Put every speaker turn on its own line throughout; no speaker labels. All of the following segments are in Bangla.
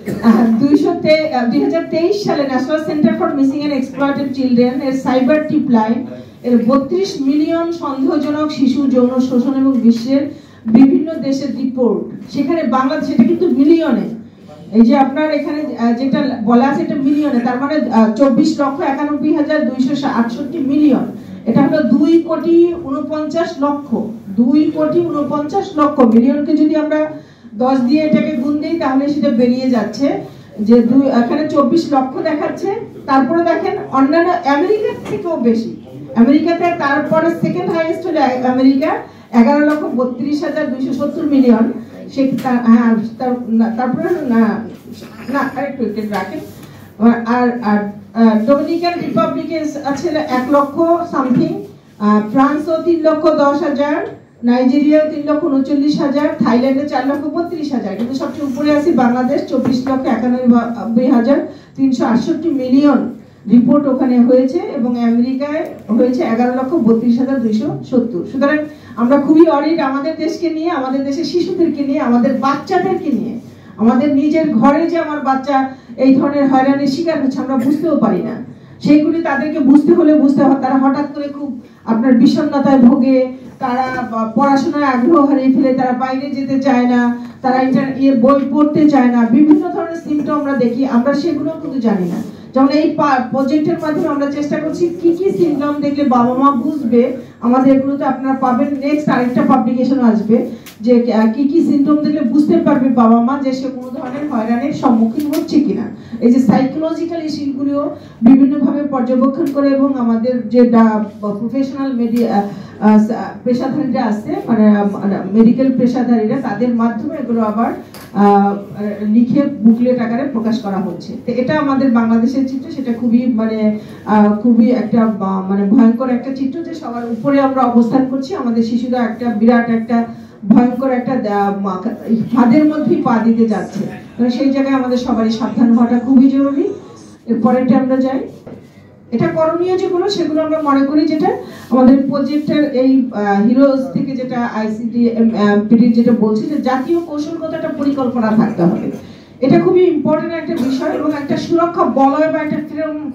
2023 সালে National Center for Missing and Exploited Children এর সাইবার টিপ লাইন এর 32 মিলিয়ন সন্দেহজনক শিশু যৌন শোষণ এবং বিশ্বের বিভিন্ন দেশের রিপোর্ট, সেখানে বাংলাদেশ, এটা কিন্তু মিলিয়নে, এই যে আপনার এখানে যেটা বলা আছে এটা মিলিয়নে, তার মানে 24,91,268 মিলিয়ন, এটা হলো 2,49,00,000, 2,49,00,000 মিলিয়নকে যদি আমরা 10 দিয়ে এটাকে গুণ দিই তাহলে সেটা বেরিয়ে যাচ্ছে যে এখানে 24 লক্ষ দেখাচ্ছে। তারপরে দেখেন অন্যান্য আমেরিকার থেকেও বেশি, আমেরিকাতে তারপরে সেকেন্ড হাইয়েস্ট হলো আমেরিকা, 11,32,270 মিলিয়ন। তারপরে আরেকটু রাখেন, আর ডোমিনিকান রিপাবলিকে আছে 1 লক্ষ সামথিং, ফ্রান্সও 3,10,000, নাইজেরিয়াও 3,39,000, থাইল্যান্ডে 4,32,000, কিন্তু সবচেয়ে উপরে আছে বাংলাদেশ 24,91,368 মিলিয়ন রিপোর্ট ওখানে হয়েছে, এবং আমেরিকায় হয়েছে 11,32,270। সুতরাং আমরা খুবই অরিড আমাদের দেশকে নিয়ে, আমাদের দেশের শিশুদেরকে নিয়ে, আমাদের বাচ্চাদেরকে নিয়ে, আমাদের নিজের ঘরে যে আমার বাচ্চা এই ধরনের হয়রানির শিকার হচ্ছে আমরা বুঝতেও পারি না। সেইগুলি তাদেরকে বুঝতে হলে বুঝতে হয়, তারা হঠাৎ করে খুব আপনার বিষণ্ণতায় ভোগে, তারা পড়াশোনায় আগ্রহ হারিয়ে ফেলে, তারা বাইরে যেতে চায় না, তারা বই পড়তে চায় না, বিভিন্ন ধরনের সিমটম আমরা দেখি, আমরা সেগুলো কিন্তু জানি না। যেমন এই প্রজেক্টের মাধ্যমে আমরা চেষ্টা করছি কি কি সিমটম দেখলে বাবা মা বুঝবে, আমাদের এগুলোতে আপনারা পাবেন, নেক্সট আরেকটা পাবলিকেশন আসবে যে কি কি সিমটম দেখলে বুঝতে পারবে বাবা মা যে সে কোনো ধরনের হয়রানির সম্মুখীন হচ্ছে কিনা। এই যে সাইকোলজিক্যাল ইস্যুগুলিও বিভিন্নভাবে পর্যবেক্ষণ করে, এবং আমাদের যে প্রফেশনাল পেশাধারীরা আছে, মানে মেডিকেল পেশাধারীরা, তাদের মাধ্যমে এগুলো আবার লিখে বুকলেট আকারে প্রকাশ করা হচ্ছে। তো এটা আমাদের বাংলাদেশের চিত্র, সেটা খুবই একটা মানে ভয়ঙ্কর একটা চিত্র, যে সবার উপরে আমরা অবস্থান করছি, আমাদের শিশুরা একটা বিরাট একটা ভয়ঙ্কর একটা ফাঁদের মধ্যেই পা দিতে যাচ্ছে। সেই জায়গায় আমাদের সবারই সাবধান হওয়াটা খুবই জরুরি। এরপরেটা আমরা যাই, এটা করণীয় যেগুলো সেগুলো আমরা মনে করি, যেটা আমাদের প্রজেক্টের এই হিরোজ থেকে যেটা আইসিটি যেটা বলছে যে জাতীয় কৌশলগত একটা পরিকল্পনা থাকতে হবে, এটা খুবই ইম্পর্টেন্ট একটা বিষয়, এবং একটা সুরক্ষা বলয় বা একটা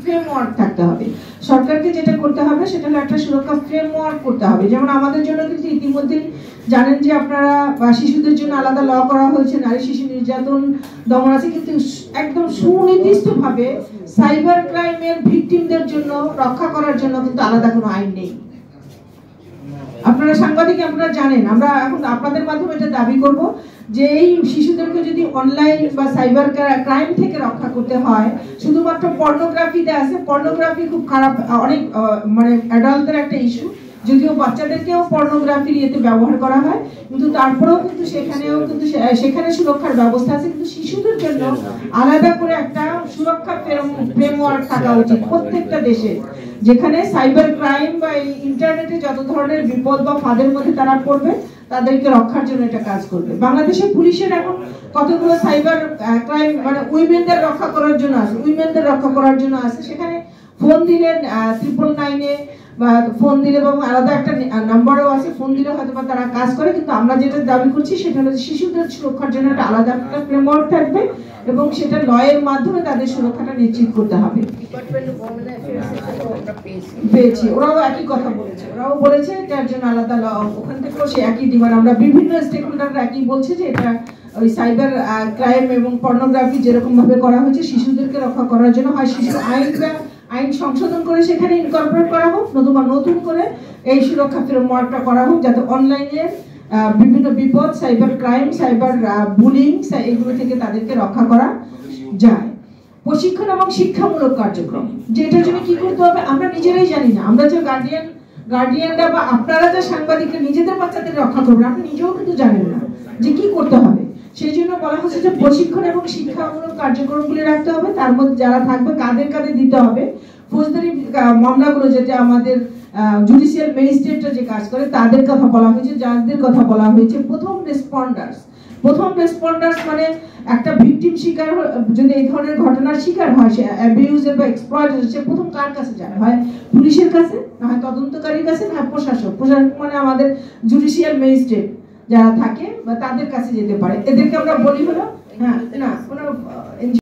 ফ্রেমওয়ার্ক থাকতে হবে। সরকারকে যেটা করতে হবে সেটা হলো একটা সুরক্ষা ফ্রেমওয়ার্ক করতে হবে। যেমন আমাদের জন্য কিন্তু ইতিমধ্যেই জানেন যে আপনারা শিশুদের জন্য আলাদা ল করা হয়েছে, নারী শিশু নির্যাতন দমন আছে, কিন্তু একদম সুনির্দিষ্টভাবে সাইবার ক্রাইমের ভিকটিমদের জন্য রক্ষা করার জন্য কিন্তু আলাদা কোনো আইন নেই। আপনারা সাংবাদিক, আপনারা জানেন, আমরা এখন আপনাদের মাধ্যমে এটা দাবি করব যে এই শিশুদেরকে যদি অনলাইন বা সাইবার ক্রাইম থেকে রক্ষা করতে হয়, শুধুমাত্র পর্নোগ্রাফিতে আছে, পর্নোগ্রাফি খুব খারাপ, অনেক মানে অ্যাডাল্টদের একটা ইস্যু, যদিও বাচ্চাদেরকেও পর্নোগ্রাফির ইয়েতে ব্যবহার করা হয়, কিন্তু তারপরেও কিন্তু সেখানে সুরক্ষার ব্যবস্থা আছে, কিন্তু শিশুদের জন্য আলাদা করে একটা সুরক্ষা ফ্রেমওয়ার্ক থাকা উচিত প্রত্যেকটা দেশে, যেখানে সাইবার ক্রাইম বা ইন্টারনেটে যত ধরনের বিপদ বা ফাঁদের মধ্যে তারা পড়বে তাদেরকে রক্ষার জন্য এটা কাজ করবে। বাংলাদেশের পুলিশের এখন কতগুলো সাইবার ক্রাইম মানে উইমেনদের রক্ষা করার জন্য আছে, সেখানে ফোন দিলেন 999-এ বা ফোন দিলে, এবং আলাদা একটা নাম্বারও আছে, ফোন দিলে হয়তো বা তারা কাজ করে, কিন্তু আমরা যেটা দাবি করছি সেটা হলো শিশুদের সুরক্ষার জন্য একটা আলাদা একটা ফ্রেমওয়ার্ক থাকবে, এবং সেটা লয়ের মাধ্যমে তাদের সুরক্ষাটা নিশ্চিত করতে হবে। পেয়েছি, ওরাও একই কথা বলেছে, যার জন্য আলাদা ল, ওখান থেকেও সে একই ডিমান্ড, আমরা বিভিন্ন স্টেক হোল্ডাররা একই বলছে যে এটা ওই সাইবার ক্রাইম এবং পর্নোগ্রাফি যেরকম ভাবে করা হয়েছে শিশুদেরকে রক্ষা করার জন্য, হয় শিশু আইন সংশোধন করে সেখানে ইনকর্পোরেট করা হোক, নতুন করে এই সুরক্ষা ফ্রেমওয়ার্কটা করা হোক, যাতে অনলাইনের বিভিন্ন বিপদ, সাইবার ক্রাইম, সাইবার বুলিং, এগুলো থেকে তাদেরকে রক্ষা করা যায়। প্রশিক্ষণ এবং শিক্ষামূলক কার্যক্রম, যেটার জন্য কি করতে হবে আমরা নিজেরাই জানি না, আমরা যে গার্ডিয়ানরা বা আপনারা যে সাংবাদিকরা নিজেদের বাচ্চাদের রক্ষা করবেন, আপনি নিজেও কিন্তু জানেন না যে কি করতে হবে। সেই জন্য বলা হচ্ছে যে প্রশিক্ষণ এবং শিক্ষামূলক কার্যক্রমগুলি রাখতে হবে, তার মধ্যে যারা থাকবে কাদের কাদের দিতে হবে, ফৌজদারি মামলাগুলো যেটা আমাদের জুডিশিয়াল ম্যাজিস্ট্রেটরা যে কাজ করে তাদের কথা বলা হয়েছে, জাজদের কথা বলা হয়েছে, প্রথম রেসপন্ডার্স মানে একটা ভিকটিম শিকার যদি এই ধরনের ঘটনার শিকার হয়, সে অ্যাবিউজার বা এক্সপ্লয়েটার, সে প্রথম কার কাছে যায়, হয় পুলিশের কাছে, না হয় তদন্তকারীর কাছে, না হয় প্রশাসক মানে আমাদের জুডিশিয়াল ম্যাজিস্ট্রেট যারা থাকে বা তাদের কাছে যেতে পারে। এদেরকে আমরা বলি হলো হ্যাঁ না NGO